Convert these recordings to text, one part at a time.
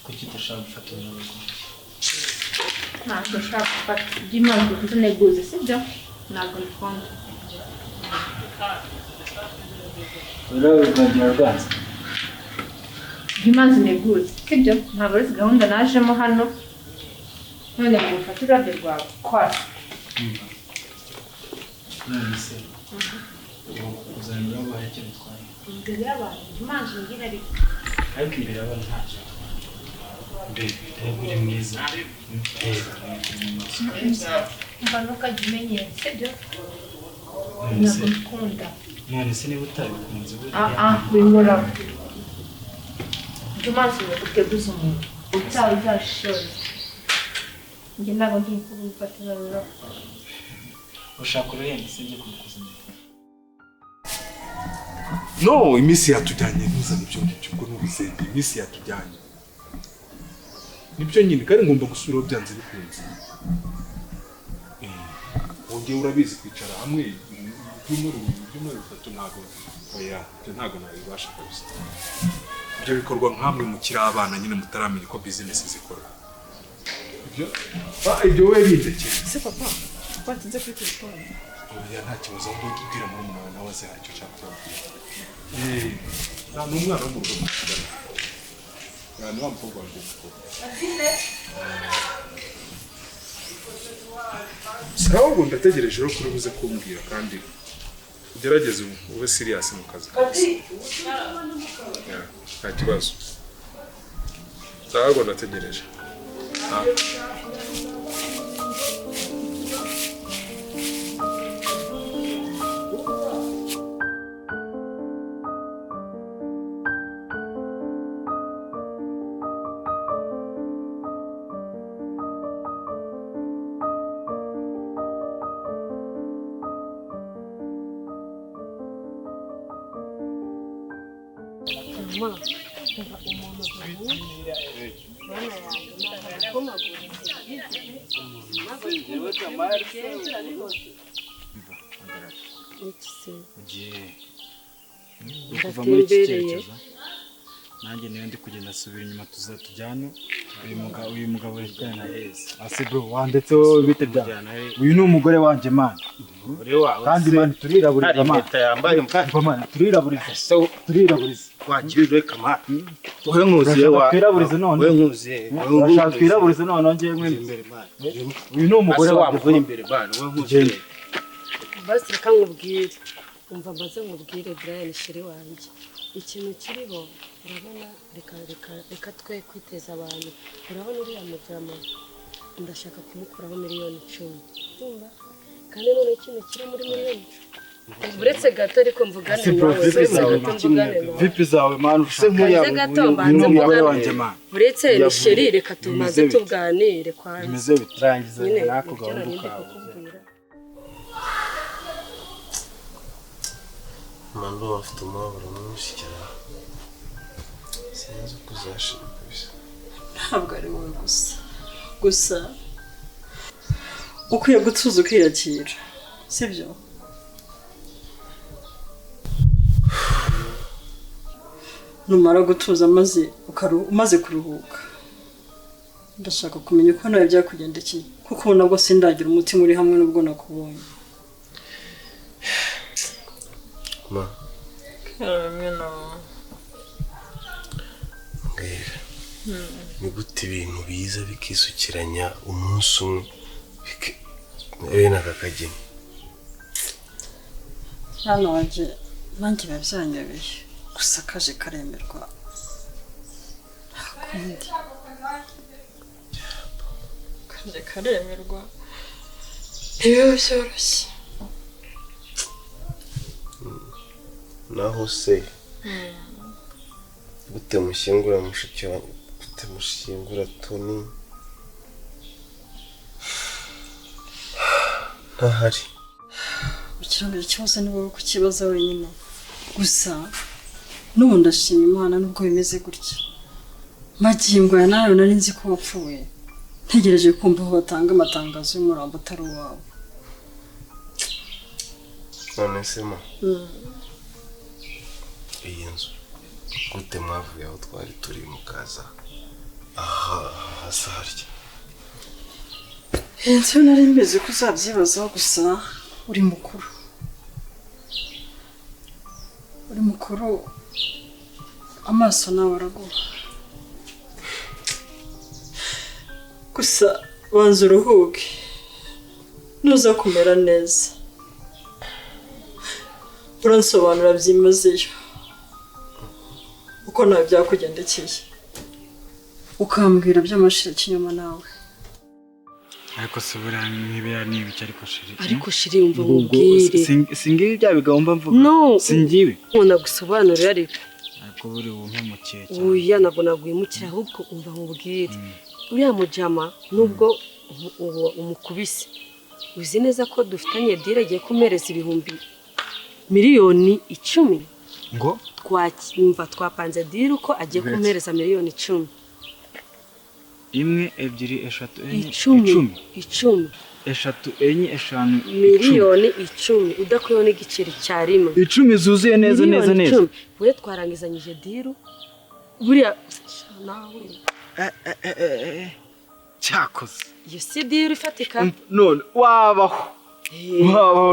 kuki udashaka gufata umurongo ntabwo ushaka gufata iby'impamvu kuko neguze sibyo ntabwo bikunda urabona rwanze iby'impamvu neguze sibyo ntabwo ari gahunda najemo hano none ngo ufate urabyo rwawe kora none se uzanira abahe icyo bitwaye imbere y'abantu iby'impamvu ngira ariko imbere y'abantu ntacyo uri mwiza mba ntukajya umenyera sibyo ntabwo bikunda none se niba utabikunze wimuramo iby'impamvu uteguza umuntu utaha uzashoza njye ntabwo ngiye kubifatira rero ushaka ururembo sibyo kubikuzanira no iminsi yatujyanye ntuzane ibyo ngibyo ubwo n'ubuzende iminsi yatujyanye nibyo nyine kandi ngomba gusubiraho byanze bikunze wongeye urabizi kwicara hamwe ibyumweru bitatu ntabwo oya ibyo ntabwo nabibasha kabisa ibyo bikorwa nk'amwe mukiri abana nyine mutaramenya uko bizinesi zikora ibyo wowe bindekeye se papa watinze kuri telefone oya nta kibazo ahubwo ubwira murumuna wawe nawe azi icyo ushaka kubabwira nta n'umwana wo mu rugo mukigana ni wa mukobwa wanjye sawa ubwo ndategereje rero kuri buze kumbwira kandi ugerageze ube serious mu kazi nta kibazo sawa ubwo ndategereje kuva muri iki cyerekezo nanjye niyo ndi kugenda asubira inyuma tuzatujyana uyu mugabo yitwa ntahereje ase bro wandetseho bite bya uyu ni umugore wanjye man kandi man turiraburiza man turiraburiza wagirire kamara wowe nkuziye twiraburize none wowe nkuziye urashaka twiraburize none ngiye imbere man uyu ni umugore wanjye imbere man wowe nkuziye basi reka nkubwire umva mbaze nkubwire Brian shiri wanjye ikintu kiriho urabona reka twe kwiteza abantu urabona uriya mujama ndashaka kumukuraho miliyoni 10 urumva kandi none ikintu kiri muri miliyoni uretse gato ariko mvugane nawe vipi zawe man use nk'uya umugore wanjye man uretse ni sheri reka tumaze tuganire kwa bimeze bitrangiza nako gahunda mando afite umubabaro mwinshi cyane sinzi kuzashira kabisa ntabwo ari wowe gusa ukwiye gutuza ukiyakira sibyo numara gutuza umaze kuruhuka ndashaka kumenya uko nawe byakugendekeye kuko ubu nabwo sindagira umutima uri hamwe n'ubwo nakubonye ma karamena ni gute ibintu biza bikisukiranya umunsi umwe n'akakageni hano waje nanjye babyanyobeye gusa kaje karemerwa hakundi kaje karemerwa ntibiba byoroshye naho se gute mushyingura mushiki wanjye gute mushyingura Toni ntahari ikirambere ikibazo ni wowe kukibaza wenyine gusa n'ubu ndashima Imana nubwo bimeze gutya magingo ya nawe nari nzi ko wapfuye ntegereje kumva aho batanga amatangazo y'umurambo utari uwawe none se ma iyi nzu gute mwavuye aho twari turi mukaza aha hasa harya Ntacyo nari mbizi ko uzabyibazaho gusa uri mukuru amaso nawe araguha gusa banza uruhuke nuza kumera neza uransobanura byimazeyo uko nawe byakugendekeye ukambwira by'amashira kinyuma nawe ariko se buriya nk'ibiriya ni ibiki ariko shiri umva mubwire singibi bya bigomba mvuga singibi nkunda gusobanurira ariko buri umpemukiye cyane oya ntabwo nagwimukira ahubwo umva mubwire uriya mujama nubwo umukubise uzi neza ko dufitanye dire agiye kumereza miliyoni 10 ngo twapanze dire uko agiye kumereza miliyoni 10 imwe ebyiri eshatu enye 10 eshatu enye eshanu miliyoni 10 udakuyeho n'igiceri cya rimwe 10 zuzuye neza we twarangizanyije dire buriya nawe cyakoze iyo si dire ifatika none wabaho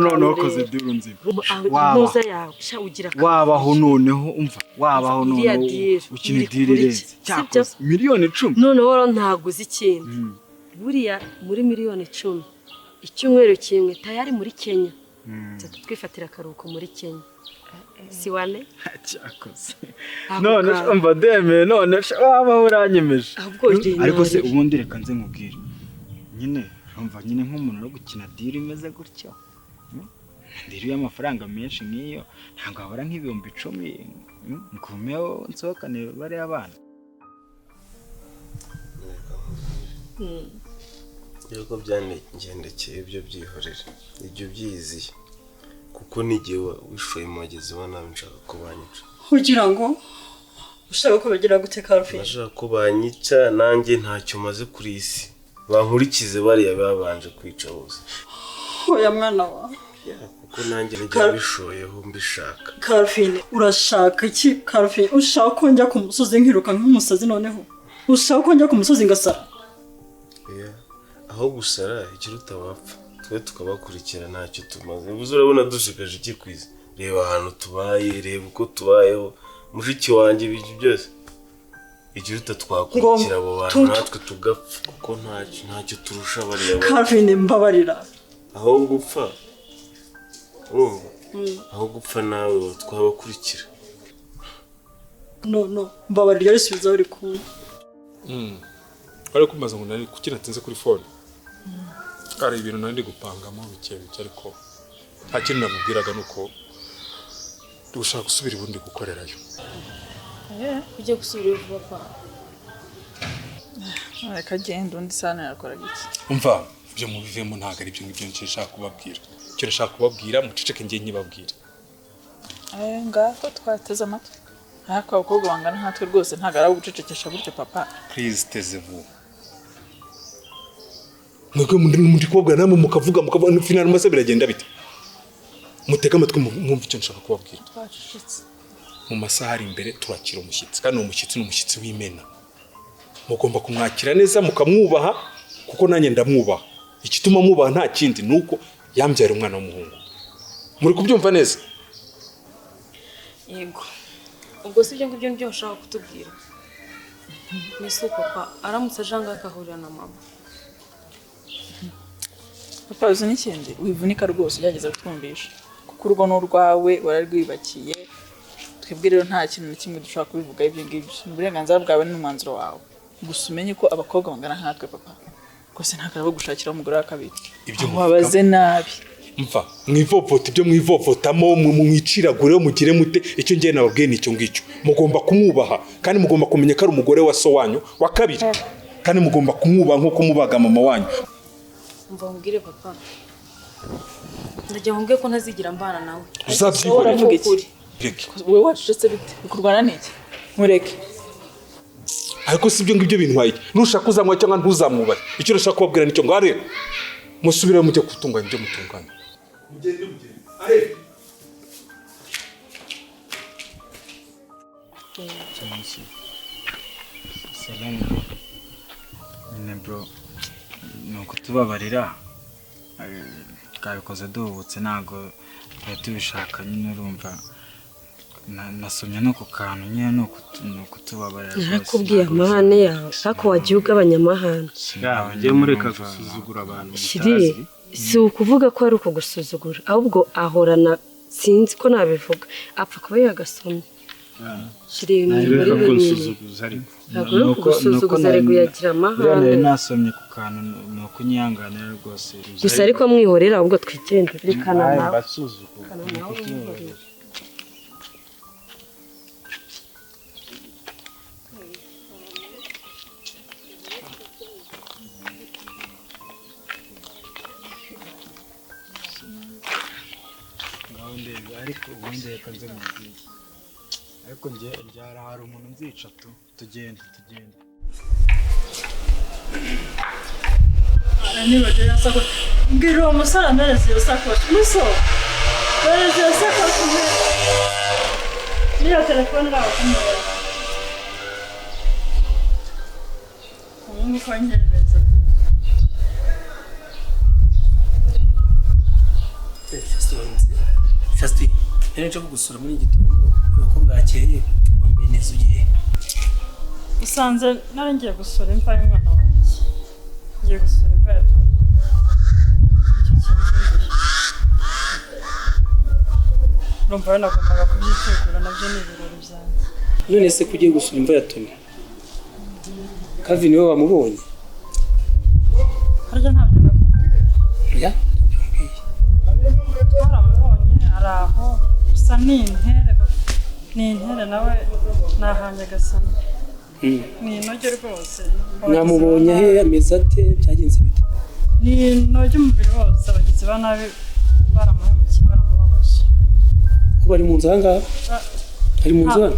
none wakoze dire nzima wabaho noneho umva wabaho noneho ukina dire irenze cyakoze miliyoni 10 none woro ntaguze ikintu buriya muri miliyoni 10 icyumweru kimwe tayari muri Kenya twifatira akaruhuko muri Kenya siwane cyakoze none umva deme none wabaho uranyemeje ariko se ubundi reka nze nkubwire nyine umva nyine nk'umuntu uri gukina dire imeze gutyo dire y'amafaranga menshi nk'iyo ntabwo habura nk'ibihumbi 10 ngumeho nsohokane bari abana yego byangendekeye ibyo byihorera ibyo byiziye kuko nigiye wishoye mugezi wa nawe nshaka kubanyica kugira ngo ushaka ko bagira gute Calvin nashaka ko banyica nanjye ntacyo maze kuri isi bankurikize bariya babanje kwica bose oya mwana wa kuko nanjye nijya mbishaka Calvin urashaka iki Calvin ushaka ko njya ku musozi nkiruka nk'umusazi noneho ushaka ko njya ku musozi ngasara aho gusara ikiruta wapfa twe tukabakurikira ntacyo tumaze ubuze urabona dushikaje iki kwiza reba ahantu tubaye reba uko tubayeho mushiki wanjye ibiki byose ikiruta twakurikira abo bantu natwe tugapfa kuko ntacyo turusha bariya Calvin mbabarira aho gupfa aho gupfa nawe twabakurikira no mbabarira risubiza uri kumwe ariko maze ngo nari kuki natinze kuri phone ari ibintu nari gupangamo bike ariko nta kintu namubwiraga nuko dushaka gusubira ibundi gukorerayo ujye gusubira vuba pa reka genda undi sana yakora iki umva ibyo mubivemo ntago ari ibyo ngibyo nshaka kubabwira icyo nashaka kubabwira muceceke ngiye nkibabwira ngaho twateze amatwi ariko abakobwa bangana nkatwe rwose ntago ari gucecekesha gutyo papa please teze-vous mwebwe muri kubabwira namwe mukavuga final maze biragenda bite mutega amatwi mwumva icyo nshaka kubabwira twacecetse mu masaha ari imbere turakira umushyitsi kandi umushyitsi w'imena mugomba kumwakira neza mukamwubaha kuko nanjye ndamwubaha igituma mwubaha nta kindi nuko yambyara umwana w'umuhungu muri kubyumva neza yego ubwo si ibyo ngibyo nibyo ushaka kutubwira mbese papa aramutse ajanga akahurira na mama papa uzi n'ikindi wivunika rwose ugerageza kutwumvisha kuko urugo n'urwawe wararwibakiye twebwe rero nta kintu na kimwe dushobora kubivuga ibyo ngibyo ni uburenganzira bwawe n'umwanzuro wawe gusa umenye ko abakobwa bangana nkatwe papa rwose ntabwo ari gushakira umugore wa kabiri wabaze nabi mva mwivovota ibyo mwivovotamo mwiciragure mugire mute icyo ngiye nababwiye nicyo ngicyo mugomba kumwubaha kandi mugomba kumenya ko ari umugore wa so wanyu wa kabiri kandi mugomba kumwubaha nk'uko mubaga mama wanyu mva mubwire papa ndagira ngo ko ntazigira mbana nawe uzabyibona uvuga iki wowe wacecetse bite ukurwana n'iki mureke ariko si ibyo ngibyo bintwaye nushaka uzamwa cyangwa ntuzamwubahe icyo nashaka kubabwira nicyo ngo arebe musubire mujye gutunganya ibyo mutunganya cyangwa se salama nyine bro ni ukutubabarira twabikoze duhubutse ntabwo twari tubishaka nyine urumva nasomye no ku kantu nyine ni ukutubabarira rwose narakubwiye amahane yawe ariko wagiye ugabanya amahane njye mureka gusuzugura abantu shiri si ukuvuga ko ari ukugusuzugura ahubwo ahorana sinzi ko nabivuga apfa kuba yagasomye shiri muri kunsuzuguza ariko ntabwo ari ukugusuzuguza ariko yagira amahane nasomye ku kantu ni ukunyihanganira rwose gusa ariko mwihorera ahubwo twigendere reka nawe basuzugura ariko ubundi reka nze mubwiye ariko njye ryara hari umuntu nzica tugende nibagiwe iyo sakoshi mbwira uwo musore ampereze iyo sakoshi musore mpereze iyo sakoshi n'iyo telefone iraho kumubona ubu nguko nkerereza Fasti, nje kugusura muri gitondo uko bwakeye wambaye neza ugiye. usanze nari ngiye gusura imva y'umwana wanjye ngiye gusura imva ya Tom urumva we nagombaga kubyitegura nabyo ni ibirori byanjye None se kugiye gusura imva ya Tom? Kavin we wamubonye? harya ntabyo nakubwiye Ya? twaramubonye ari aho gusa ni intere nawe nahanye agasana ni inoge rwose Namubonye he ameze ate byagenze bite? ni inoge umubiri wose abagizi ba nabi baramuhemukiye baramubabaje Ko bari mu nzu ahangaha? Ari mu nzu hano?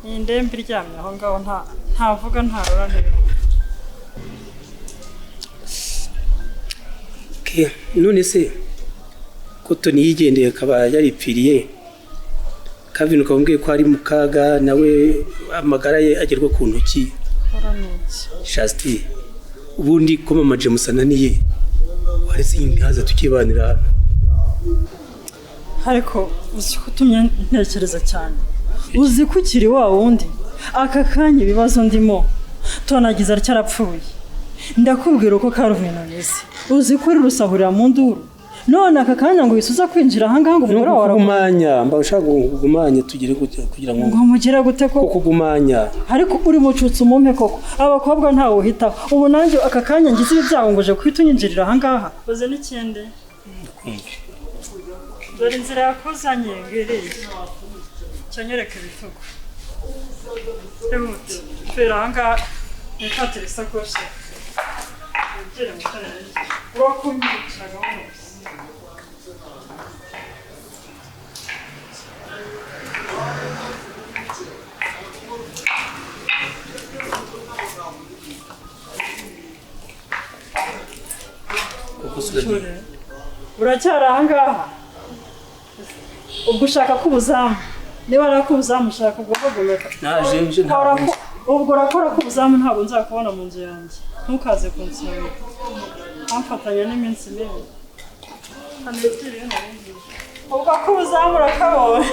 ni indembe iryamye aho ngaho ntavuga ntarora ntibirimo None se ko Tony yigendeye akaba yaripfiriye Kavin ukambwiye ko ari mu kaga nawe amagara ye agerwa ku ntoki Shasti ubundi ko mama James ananiye warese inkaza tukibanira hano ariko uzi ko utumye ntekereza cyane uzi ko ukiri wa wundi aka kanya ibibazo ndimo tonagize arapfuye ndakubwira uko Karuvino nese uzi ko uri rusahurira mu nduru none aka kanya ngo wisuza kwinjira ahangaha ngo umugore wawe kugumanya mba ushaka kugumanya tugire kugira ngo mugire gute ko kugumanya ariko uri mucutse umumpe koko abakobwa ntawe uhitaho ubu nanjye aka kanya ngize ibyago ngoje kwita unyinjirira ahangaha uze n'ikindi dore inzira yakuzanye ngiriye cyanyereka ibitugu emuti fera ahangaha nifatire isakoshi ugere mu karere urakumyicaga hose uracyari ahangaha ubwo ushaka ko ubuzamu niba arakubuzamu ushaka kugomeka ubwo urakora ko ubuzamu ntabwo nzakubona mu nzu yanjye ntukaze kunsura amfatanya n'iminsi mibi ubwo ko ubuzamu urakabonye